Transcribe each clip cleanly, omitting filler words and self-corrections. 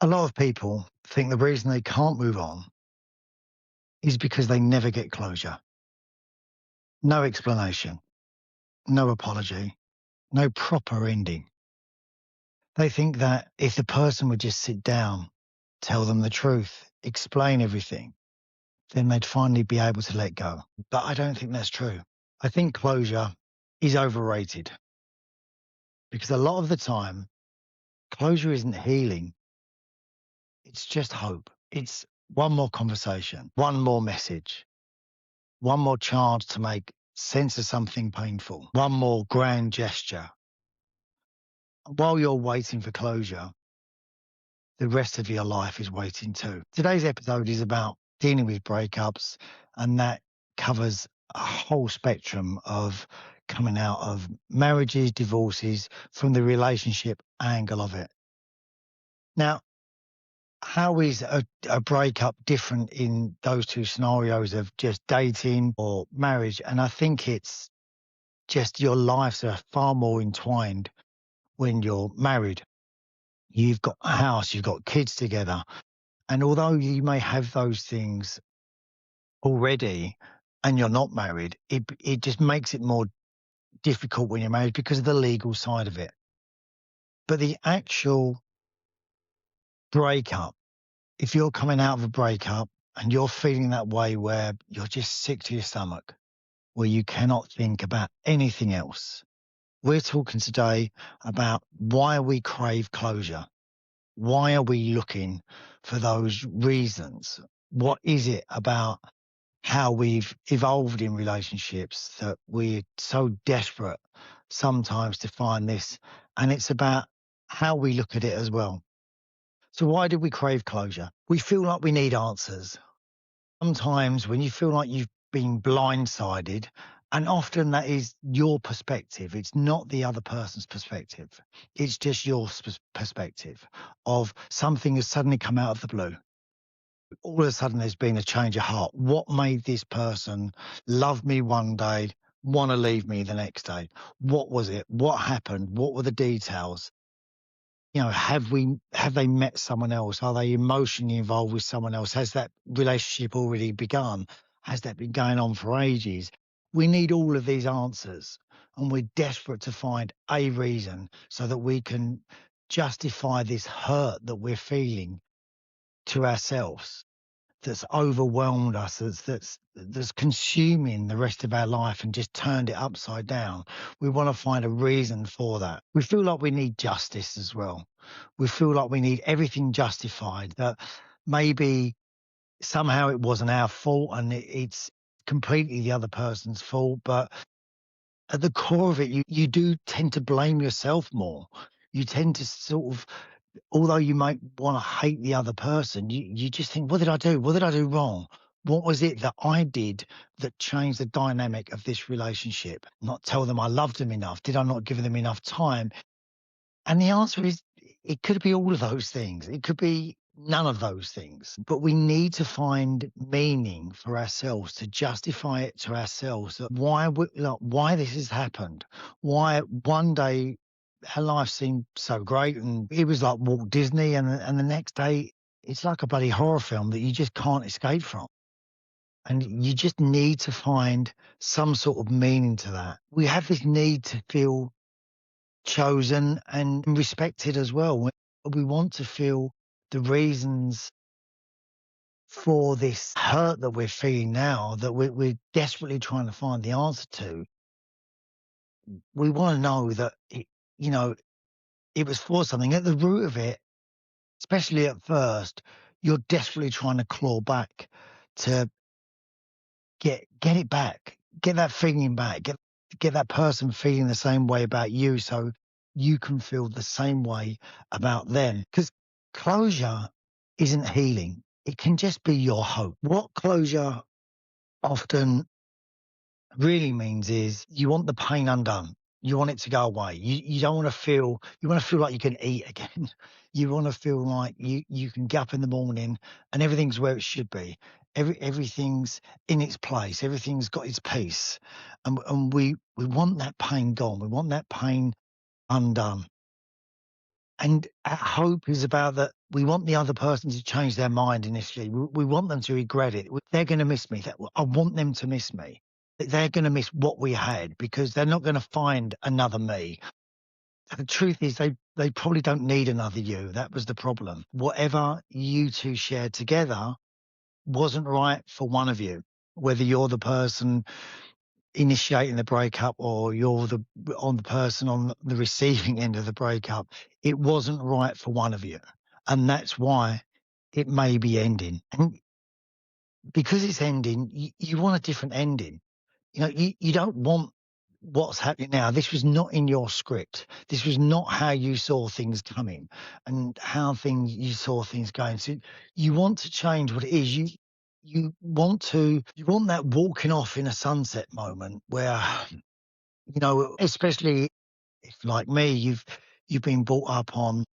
A lot of people think the reason they can't move on is because they never get closure. No explanation, no apology, no proper ending. They think that if the person would just sit down, tell them the truth, explain everything, then they'd finally be able to let go. But I don't think that's true. I think closure is overrated because a lot of the time, closure isn't healing, it's just hope. It's one more conversation, one more message, one more chance to make sense of something painful, one more grand gesture. While you're waiting for closure, the rest of your life is waiting too. Today's episode is about dealing with breakups, and that covers a whole spectrum of coming out of marriages, divorces, from the relationship angle of it. Now, how is a breakup different in those two scenarios of just dating or marriage? And I think it's just your lives are far more entwined when you're married. You've got a house, you've got kids together. And although you may have those things already and you're not married, it just makes it more difficult when you're married because of the legal side of it. But the actual breakup, if you're coming out of a breakup and you're feeling that way where you're just sick to your stomach, where you cannot think about anything else, we're talking today about why we crave closure. Why are we looking for those reasons? What is it about how we've evolved in relationships that we're so desperate sometimes to find this? And it's about how we look at it as well. So why do we crave closure? We feel like we need answers. Sometimes when you feel like you've been blindsided, and often that is your perspective, it's not the other person's perspective. It's just your perspective of something has suddenly come out of the blue. All of a sudden there's been a change of heart. What made this person love me one day, want to leave me the next day? What was it? What happened? What were the details? Have they met someone else? Are they emotionally involved with someone else? Has that relationship already begun? Has that been going on for ages? We need all of these answers, and we're desperate to find a reason so that we can justify this hurt that we're feeling to ourselves, that's overwhelmed us, that's consuming the rest of our life and just turned it upside down. We want to find a reason for that. We feel like we need justice as well. We feel like we need everything justified, that maybe somehow it wasn't our fault and it's completely the other person's fault. But at the core of it, you do tend to blame yourself more. You tend to sort of, although you might want to hate the other person, you just think, what did I do? What did I do wrong? What was it that I did that changed the dynamic of this relationship? Not tell them I loved them enough. Did I not give them enough time? And the answer is, it could be all of those things. It could be none of those things. But we need to find meaning for ourselves, to justify it to ourselves, that why this has happened, why one day her life seemed so great and it was like Walt Disney, and the next day it's like a bloody horror film that you just can't escape from. And you just need to find some sort of meaning to that. We have this need to feel chosen and respected as well. We want to feel the reasons for this hurt that we're feeling now, that we're desperately trying to find the answer to. We want to know that it was for something. At the root of it, especially at first, you're desperately trying to claw back to get it back, get that feeling back, get that person feeling the same way about you, so you can feel the same way about them. Because closure isn't healing. It can just be your hope. What closure often really means is you want the pain undone. You want it to go away. You don't want to feel, you want to feel like you can eat again. You want to feel like you can get up in the morning and everything's where it should be. Everything's in its place. Everything's got its peace. And we want that pain gone. We want that pain undone. And our hope is about We want the other person to change their mind initially. We want them to regret it. They're going to miss me. I want them to miss me. They're going to miss what we had because they're not going to find another me. The truth is, they probably don't need another you. That was the problem. Whatever you two shared together wasn't right for one of you, whether you're the person initiating the breakup or you're the person on the receiving end of the breakup. It wasn't right for one of you, and that's why it may be ending. And because it's ending, you want a different ending. You don't want what's happening now. This was not in your script. This was not how you saw things coming and how you saw things going. So you want to change what it is. You want that walking off in a sunset moment where, especially if like me, you've been brought up on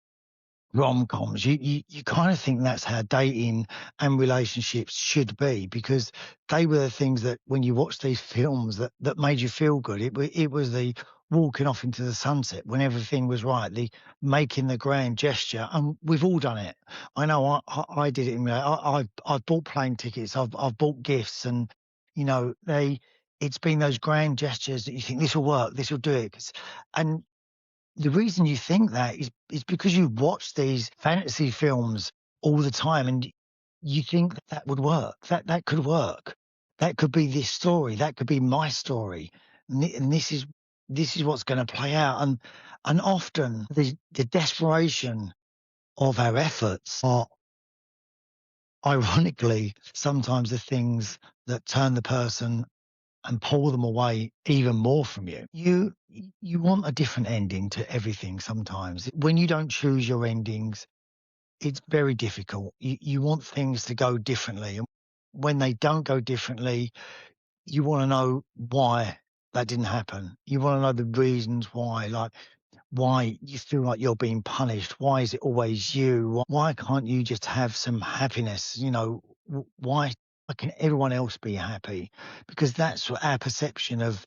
rom-coms. You kind of think that's how dating and relationships should be because they were the things that when you watch these films that made you feel good. It was the walking off into the sunset when everything was right, the making the grand gesture, and we've all done it. I know I did it in I've bought plane tickets, I've bought gifts, and it's been those grand gestures that you think this will work, this will do it, and the reason you think that is because you watch these fantasy films all the time and you think that would work. That could work. That could be this story. That could be my story. And this is what's going to play out. And often the desperation of our efforts are ironically sometimes the things that turn the person and pull them away even more from you. You want a different ending to everything sometimes. When you don't choose your endings, it's very difficult. You want things to go differently. And when they don't go differently, you want to know why that didn't happen. You want to know the reasons why, like why you feel like you're being punished. Why is it always you? Why can't you just have some happiness? Why can everyone else be happy? Because that's what our perception of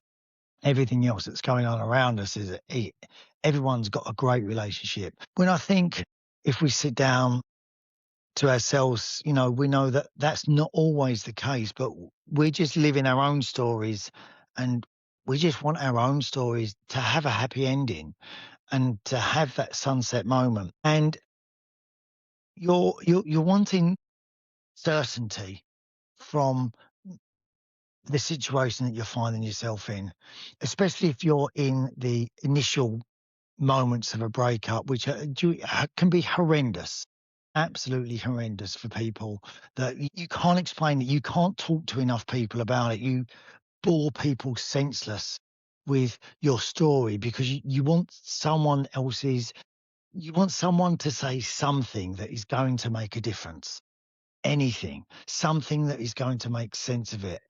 everything else that's going on around us is. Everyone's got a great relationship. When I think if we sit down to ourselves, we know that that's not always the case, but we're just living our own stories and we just want our own stories to have a happy ending and to have that sunset moment. And you're wanting certainty from the situation that you're finding yourself in, especially if you're in the initial moments of a breakup, which can be horrendous, absolutely horrendous for people that you can't explain it. You can't talk to enough people about it. You bore people senseless with your story because you want you want someone to say something that is going to make a difference. Anything, something that is going to make sense of it.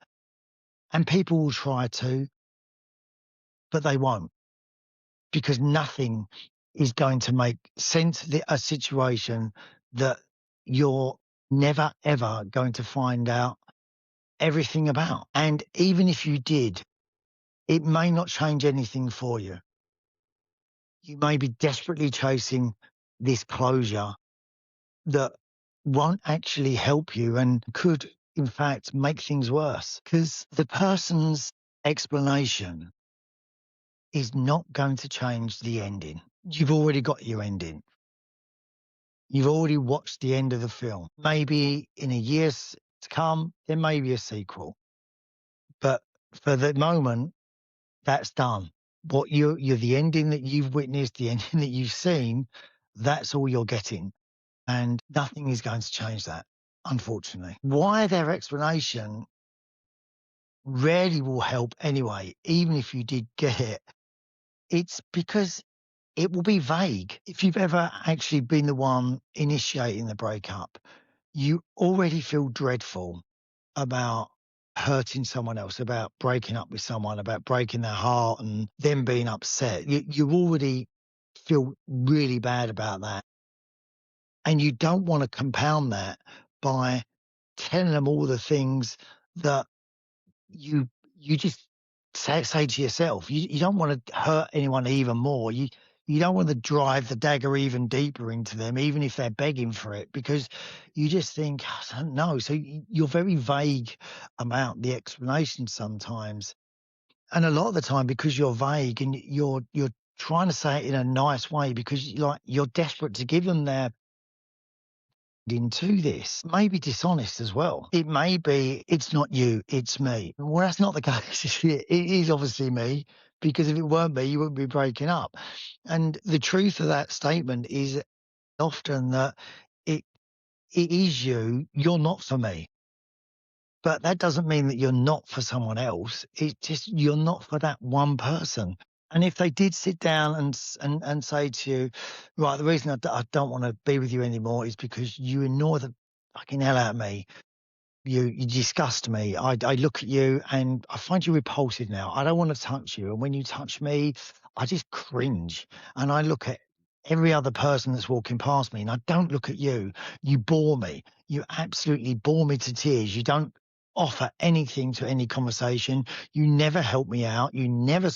And people will try to, but they won't because nothing is going to make sense of a situation that you're never, ever going to find out everything about. And even if you did, it may not change anything for you. You may be desperately chasing this closure that won't actually help you and could, in fact, make things worse because the person's explanation is not going to change the ending. You've already got your ending. You've already watched the end of the film. Maybe in a year's to come, there may be a sequel. But for the moment, that's done. What you're the ending that you've witnessed, the ending that you've seen, that's all you're getting. And nothing is going to change that, unfortunately. Why their explanation rarely will help anyway, even if you did get it. It's because it will be vague. If you've ever actually been the one initiating the breakup, you already feel dreadful about hurting someone else, about breaking up with someone, about breaking their heart and them being upset. You already feel really bad about that. And you don't want to compound that by telling them all the things that you just say to yourself. You don't want to hurt anyone even more. You You don't want to drive the dagger even deeper into them, even if they're begging for it, because you just think, I don't know. So you're very vague about the explanation sometimes. And a lot of the time, because you're vague and you're trying to say it in a nice way because you're desperate to give them their into this, may be dishonest as well. It may be it's not you, it's me. Well, that's not the case. It is obviously me, because if it weren't me, you wouldn't be breaking up. And the truth of that statement is often that it it is you, you're not for me. But that doesn't mean that you're not for someone else. It's just you're not for that one person. And if they did sit down and say to you, right, the reason I don't want to be with you anymore is because you annoy the fucking hell out of me. You disgust me. I look at you and I find you repulsive now. I don't want to touch you. And when you touch me, I just cringe. And I look at every other person that's walking past me and I don't look at you. You bore me. You absolutely bore me to tears. You don't offer anything to any conversation. You never help me out. You never,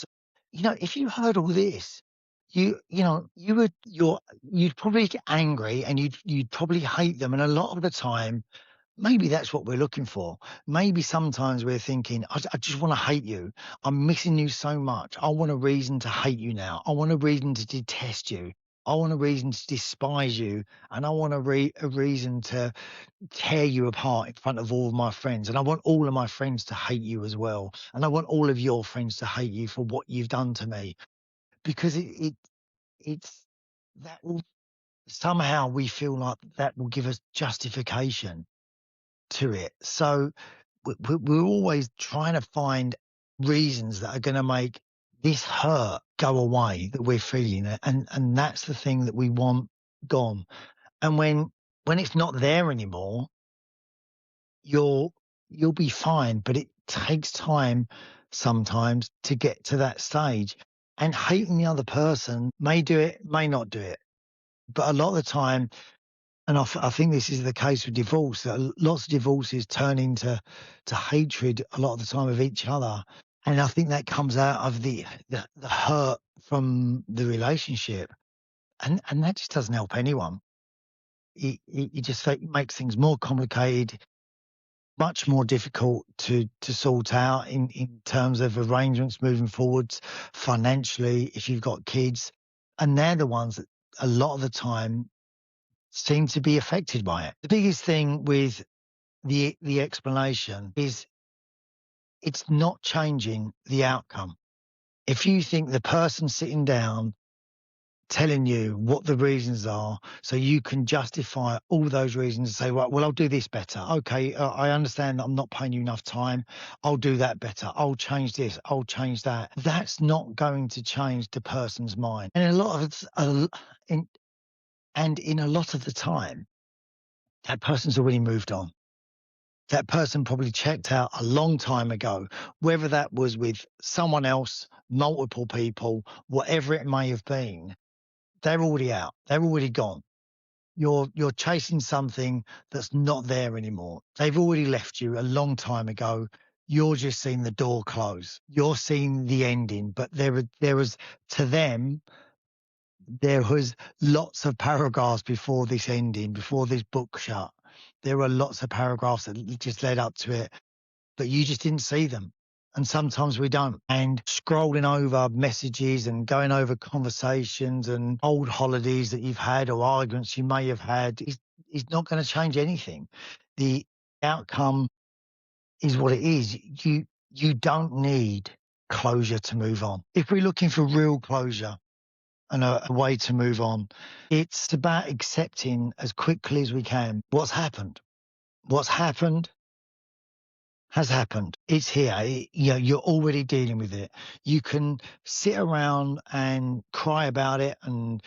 if you heard all this, you'd probably get angry and you'd probably hate them. And a lot of the time, maybe that's what we're looking for. Maybe sometimes we're thinking, I just want to hate you. I'm missing you so much. I want a reason to hate you now. I want a reason to detest you. I want a reason to despise you. And I want a reason to tear you apart in front of all of my friends. And I want all of my friends to hate you as well. And I want all of your friends to hate you for what you've done to me. Because it's that will somehow we feel like that will give us justification to it. So we're always trying to find reasons that are going to make this hurt go away that we're feeling it, and that's the thing that we want gone. And when it's not there anymore, you'll be fine, but it takes time sometimes to get to that stage. And hating the other person may do it, may not do it, but a lot of the time, and I think this is the case with divorce. Lots of divorces turn into hatred a lot of the time of each other, and I think that comes out of the hurt from the relationship, and that just doesn't help anyone. It just makes things more complicated, much more difficult to sort out in terms of arrangements moving forwards, financially if you've got kids, and they're the ones that a lot of the time seem to be affected by it. The biggest thing with the explanation is it's not changing the outcome. If you think the person sitting down telling you what the reasons are so you can justify all those reasons and say, right, well, I'll do this better. Okay, I understand that I'm not paying you enough time. I'll do that better. I'll change this. I'll change that. That's not going to change the person's mind. And in a lot of the time, that person's already moved on. That person probably checked out a long time ago, whether that was with someone else, multiple people, whatever it may have been. They're already out. They're already gone. You're chasing something that's not there anymore. They've already left you a long time ago. You're just seeing the door close. You're seeing the ending, but there was to them, there was lots of paragraphs before this ending, before this book shut. There were lots of paragraphs that just led up to it, but you just didn't see them. And sometimes we don't. And scrolling over messages and going over conversations and old holidays that you've had or arguments you may have had is not going to change anything. The outcome is what it is. You don't need closure to move on. If we're looking for real closure and a way to move on, it's about accepting as quickly as we can what's happened. What's happened has happened. It's here. You're already dealing with it. You can sit around and cry about it and,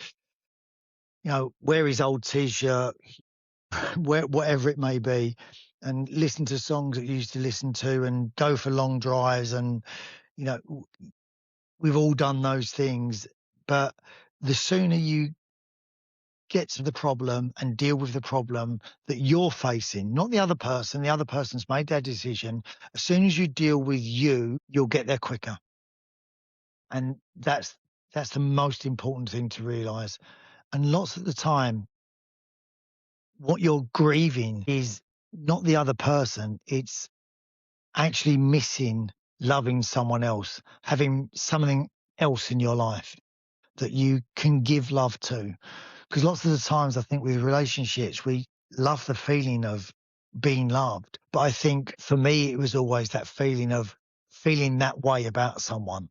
wear his old T-shirt, whatever it may be, and listen to songs that you used to listen to and go for long drives. And, we've all done those things. But the sooner you get to the problem and deal with the problem that you're facing, not the other person's made their decision. As soon as you deal with you, you'll get there quicker. And that's That's the most important thing to realize. And lots of the time, what you're grieving is not the other person, it's actually missing loving someone else, having something else in your life that you can give love to. Because lots of the times, I think with relationships, we love the feeling of being loved. But I think for me, it was always that feeling of feeling that way about someone,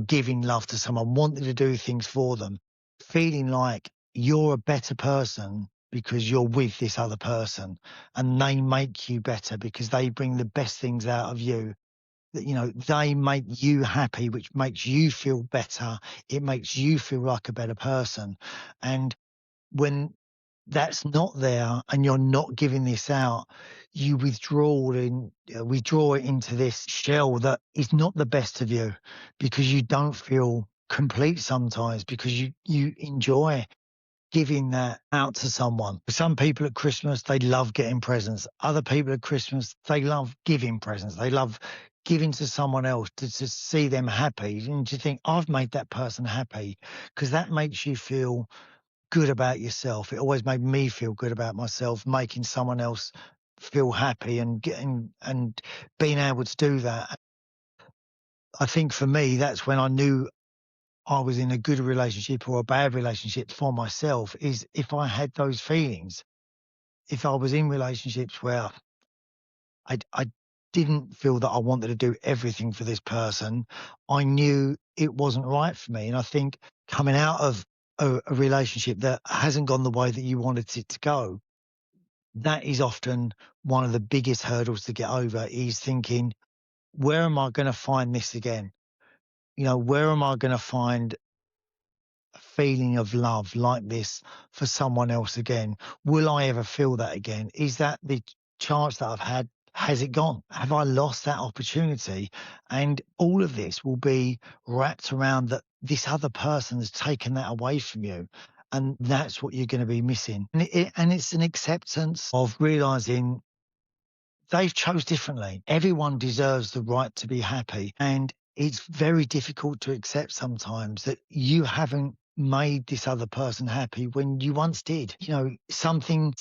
giving love to someone, wanting to do things for them, feeling like you're a better person because you're with this other person and they make you better because they bring the best things out of you. That, they make you happy, which makes you feel better. It makes you feel like a better person. And when that's not there and you're not giving this out, you withdraw it into this shell that is not the best of you because you don't feel complete sometimes because you enjoy giving that out to someone. Some people at Christmas, they love getting presents. Other people at Christmas, they love giving presents. They love giving to someone else to see them happy and to think, I've made that person happy, because that makes you feel good about yourself. It always made me feel good about myself, making someone else feel happy and getting and being able to do that. I think for me, that's when I knew I was in a good relationship or a bad relationship for myself, is if I had those feelings. If I was in relationships where I didn't feel that I wanted to do everything for this person, I knew it wasn't right for me. And I think coming out of a relationship that hasn't gone the way that you wanted it to go, that is often one of the biggest hurdles to get over, is thinking, where am I going to find this again? Where am I going to find a feeling of love like this for someone else again? Will I ever feel that again? Is that the chance that I've had? Has it gone? Have I lost that opportunity? And all of this will be wrapped around that this other person has taken that away from you. And that's what you're going to be missing. And it's an acceptance of realizing they've chose differently. Everyone deserves the right to be happy. And it's very difficult to accept sometimes that you haven't made this other person happy when you once did. Something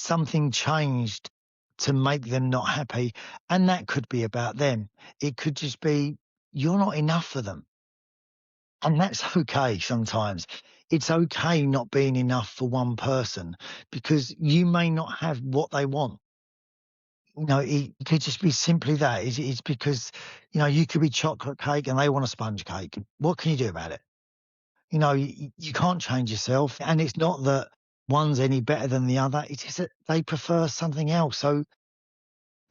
changed to make them not happy. And that could be about them. It could just be you're not enough for them. And that's okay sometimes. It's okay not being enough for one person because you may not have what they want. It could just be simply that. It's because, you could be chocolate cake and they want a sponge cake. What can you do about it? You can't change yourself. And it's not that one's any better than the other. It's just that they prefer something else. So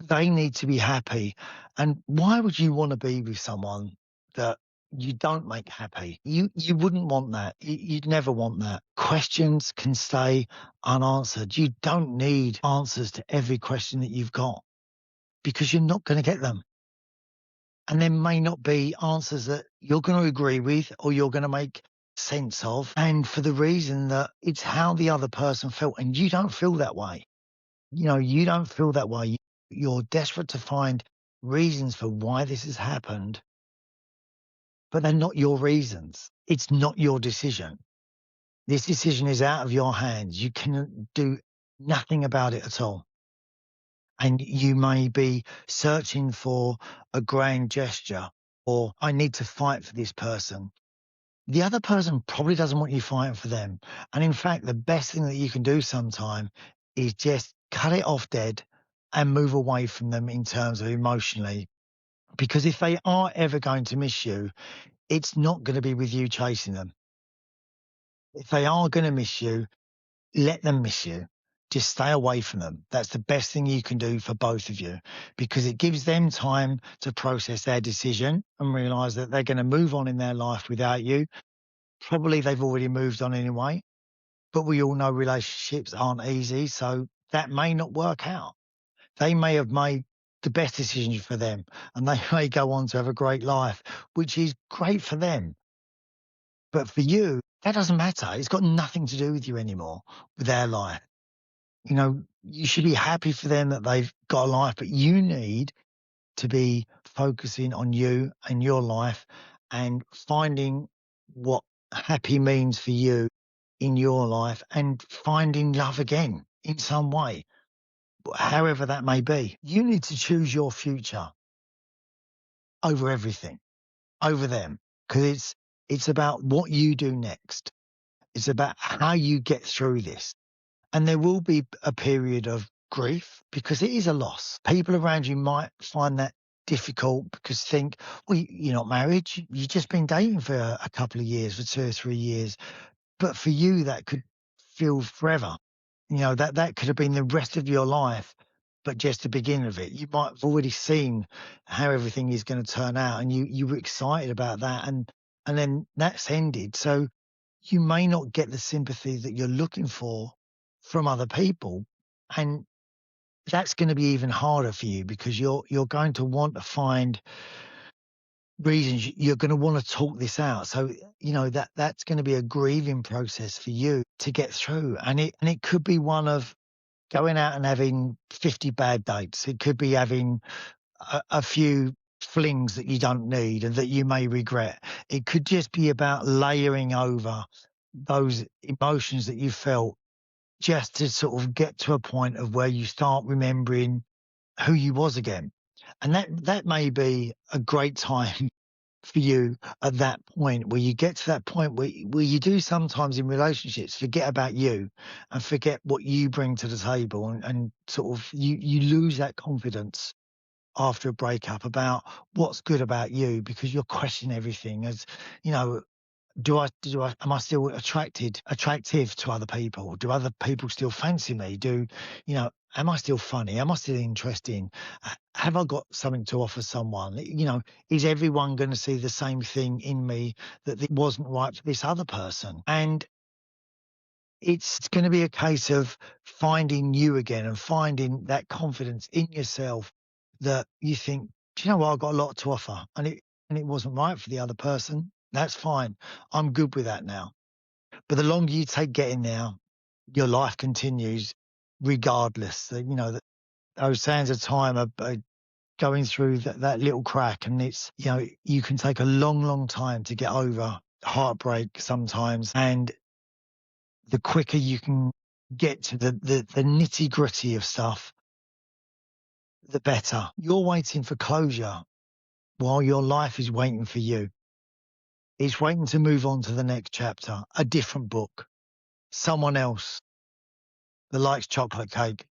they need to be happy. And why would you want to be with someone that you don't make happy? You wouldn't want that. You'd never want that. Questions can stay unanswered. You don't need answers to every question that you've got, because you're not going to get them. And there may not be answers that you're going to agree with or you're going to make sense of. And for the reason that it's how the other person felt, and you don't feel that way. You don't feel that way. You're desperate to find reasons for why this has happened, but they're not your reasons. It's not your decision. This decision is out of your hands. You can do nothing about it at all. And you may be searching for a grand gesture, or I need to fight for this person. The other person probably doesn't want you fighting for them. And in fact, the best thing that you can do sometime is just cut it off dead and move away from them in terms of emotionally. Because if they are ever going to miss you, it's not going to be with you chasing them. If they are going to miss you, let them miss you. Just stay away from them. That's the best thing you can do for both of you, because it gives them time to process their decision and realize that they're going to move on in their life without you. Probably they've already moved on anyway, but we all know relationships aren't easy. So that may not work out. They may have made the best decision for them and they may go on to have a great life, which is great for them. But for you, that doesn't matter. It's got nothing to do with you anymore, with their life. You should be happy for them that they've got a life, but you need to be focusing on you and your life and finding what happy means for you in your life and finding love again in some way, however that may be. You need to choose your future over everything, over them, because it's about what you do next. It's about how you get through this. And there will be a period of grief because it is a loss. People around you might find that difficult because think, well, you're not married. You've just been dating for a couple of years, for 2 or 3 years. But for you, that could feel forever. That could have been the rest of your life, but just the beginning of it. You might have already seen how everything is going to turn out, and you were excited about that, and then that's ended. So you may not get the sympathy that you're looking for from other people, and that's going to be even harder for you because you're going to want to find reasons. You're going to want to talk this out. So, that's going to be a grieving process for you to get through. And it could be one of going out and having 50 bad dates. It could be having a few flings that you don't need and that you may regret. It could just be about layering over those emotions that you felt just to sort of get to a point of where you start remembering who you was again. And that may be a great time for you at that point, where you get to that point where you do sometimes in relationships forget about you and forget what you bring to the table, and sort of you lose that confidence after a breakup about what's good about you because you're questioning everything as, you know, am I still attractive to other people? Do other people still fancy me? Am I still funny? Am I still interesting? Have I got something to offer someone? Is everyone going to see the same thing in me that it wasn't right for this other person? And it's going to be a case of finding you again and finding that confidence in yourself that you think, do you know what? I've got a lot to offer, and it wasn't right for the other person. That's fine. I'm good with that now. But the longer you take getting there, your life continues regardless. Those sands of time are going through that little crack, and you can take a long, long time to get over heartbreak sometimes. And the quicker you can get to the nitty gritty of stuff, the better. You're waiting for closure while your life is waiting for you. It's waiting to move on to the next chapter, a different book, someone else that likes chocolate cake.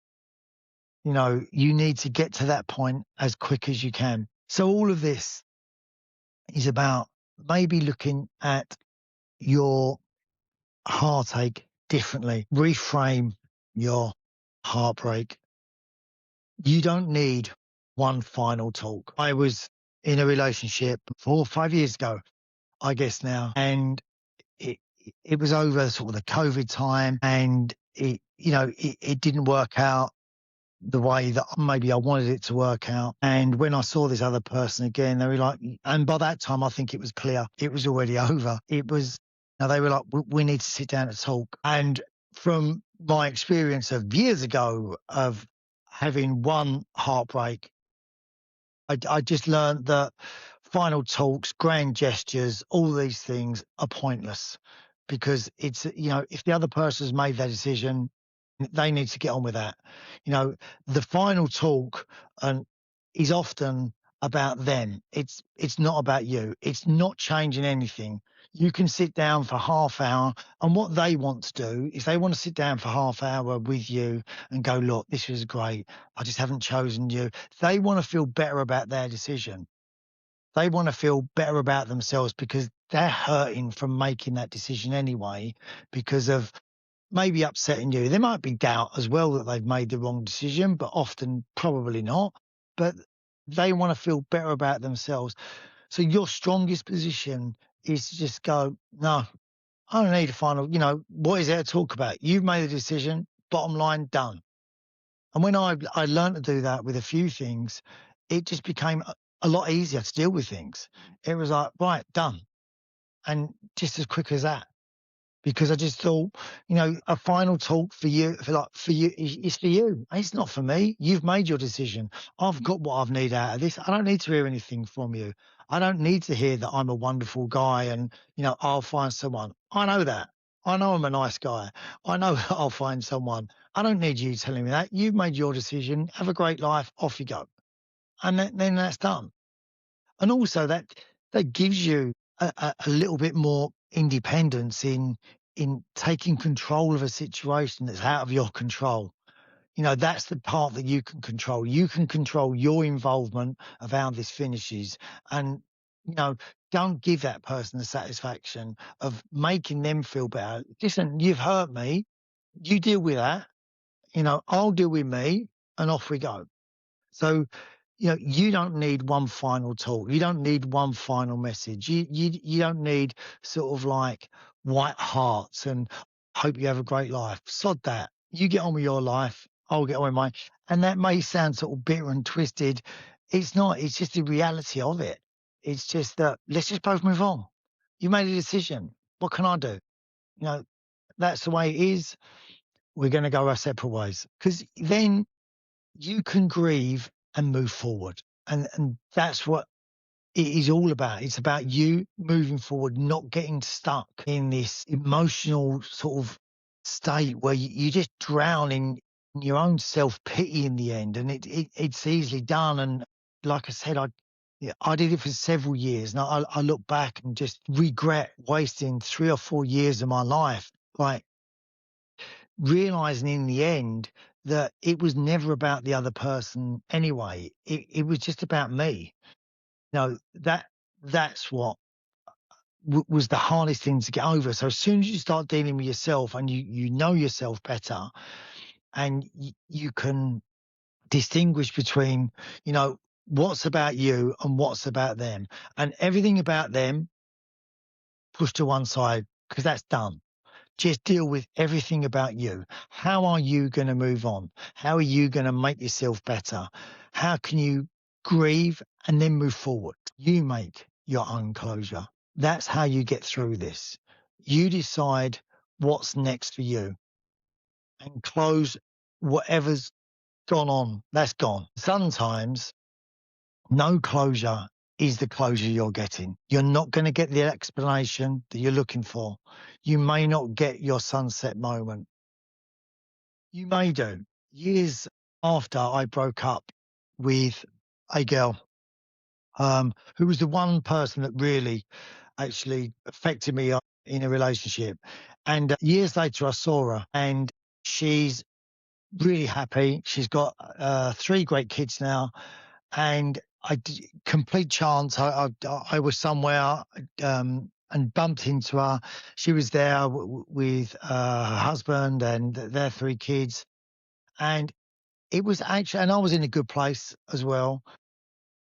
You need to get to that point as quick as you can. So all of this is about maybe looking at your heartache differently, reframe your heartbreak. You don't need one final talk. I was in a relationship 4 or 5 years ago, I guess now, and it it was over sort of the COVID time, and it didn't work out the way that maybe I wanted it to work out. And when I saw this other person again, they were like, and by that time, I think it was clear it was already over. Now they were like, we need to sit down and talk. And from my experience of years ago of having one heartbreak, I just learned that final talks, grand gestures, all these things are pointless because if the other person's made their decision, they need to get on with that. The final talk is often about them. It's not about you. It's not changing anything. You can sit down for half hour, and what they want to do is they want to sit down for half hour with you and go, look, this was great. I just haven't chosen you. They want to feel better about their decision. They want to feel better about themselves because they're hurting from making that decision anyway because of maybe upsetting you. There might be doubt as well that they've made the wrong decision, but often probably not. But they want to feel better about themselves. So your strongest position is to just go, no, I don't need a final, what is there to talk about? You've made a decision, bottom line, done. And when I learned to do that with a few things, it just became a lot easier to deal with things. It was like, right, done. And just as quick as that. because I just thought, a final talk for you, for you, is for you. It's not for me. You've made your decision. I've got what I need out of this. I don't need to hear anything from you. I don't need to hear that I'm a wonderful guy and, I'll find someone. I know that. I know I'm a nice guy. I know that I'll find someone. I don't need you telling me that. You've made your decision. Have a great life. Off you go. And then that's done. And also that gives you a little bit more independence in taking control of a situation that's out of your control. That's the part that you can control. You can control your involvement of how this finishes. And, you know, don't give that person the satisfaction of making them feel better. Listen, you've hurt me. You deal with that. I'll deal with me, and off we go. So, you don't need one final talk. You don't need one final message. You don't need sort of like white hearts and hope you have a great life. Sod that. You get on with your life. I'll get on with mine. And that may sound sort of bitter and twisted. It's not. It's just the reality of it. It's just that let's just both move on. You made a decision. What can I do? You know, that's the way it is. We're going to go our separate ways because then you can grieve and move forward. And that's what it is all about. It's about you moving forward, not getting stuck in this emotional sort of state where you just drown in your own self pity in the end. And it's easily done. And like I said, yeah, I did it for several years. And I look back and just regret wasting 3 or 4 years of my life, like realizing in the end that it was never about the other person anyway. It was just about me. That's what was the hardest thing to get over. So as soon as you start dealing with yourself and you know yourself better, and you can distinguish between, what's about you and what's about them, and everything about them push to one side because that's done. Just deal with everything about you. How are you going to move on? How are you going to make yourself better? How can you grieve and then move forward? You make your own closure. That's how you get through this. You decide what's next for you and close whatever's gone on. That's gone. Sometimes no closure is the closure you're getting. You're not going to get the explanation that you're looking for. You may not get your sunset moment. You may do. Years after I broke up with a girl, who was the one person that really actually affected me in a relationship. And years later, I saw her and she's really happy. She's got 3 great kids now, and complete chance. I was somewhere and bumped into her. She was there with her husband and their 3 kids, and it was actually, and I was in a good place as well.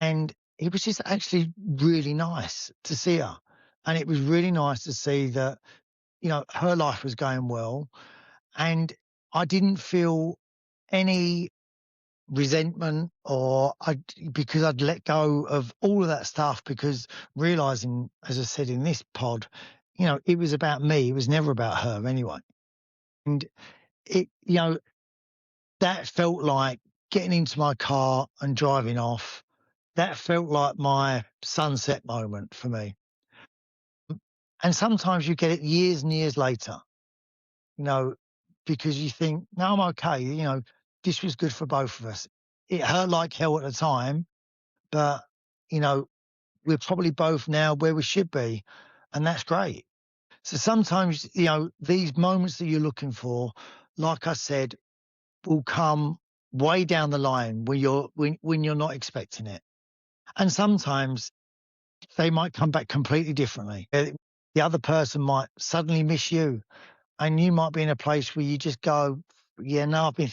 And it was just actually really nice to see her, and it was really nice to see that her life was going well, and I didn't feel any resentment because I'd let go of all of that stuff because realizing, as I said in this pod, it was about me. It was never about her anyway. And it, that felt like getting into my car and driving off. That felt like my sunset moment for me. And sometimes you get it years and years later, you know, because you think, no, I'm okay. This was good for both of us. It hurt like hell at the time, but, you know, we're probably both now where we should be. And that's great. So sometimes, these moments that you're looking for, like I said, will come way down the line when you're not expecting it. And sometimes they might come back completely differently. The other person might suddenly miss you, and you might be in a place where you just go, "Yeah, no, I've been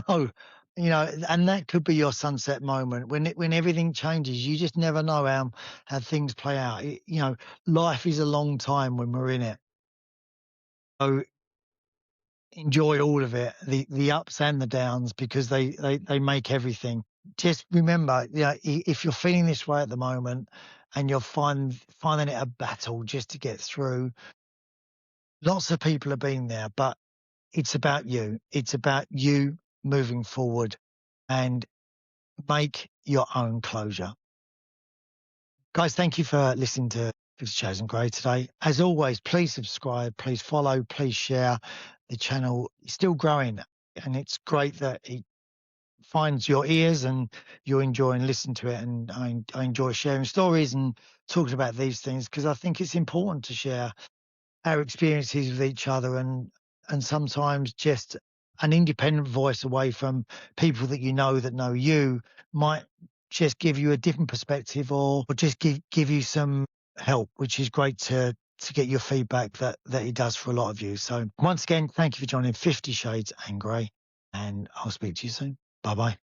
no," and that could be your sunset moment when everything changes. You just never know how things play out. Life is a long time when we're in it. So enjoy all of it, the ups and the downs, because they make everything. Just remember, if you're feeling this way at the moment and you're finding it a battle just to get through, Lots of people have been there, but it's about you. It's about you moving forward and make your own closure. Guys, thank you for listening to Fifty Shades and Grey today. As always, please subscribe, please follow, please share. The channel is still growing, and it's great that it finds your ears and you enjoy and listen to it. And I enjoy sharing stories and talking about these things because I think it's important to share our experiences with each other, and sometimes just an independent voice away from people that know you might just give you a different perspective, or just give you some help, which is great to get your feedback that it does for a lot of you. So once again, thank you for joining 50 Shades and Grey, and I'll speak to you soon. Bye bye.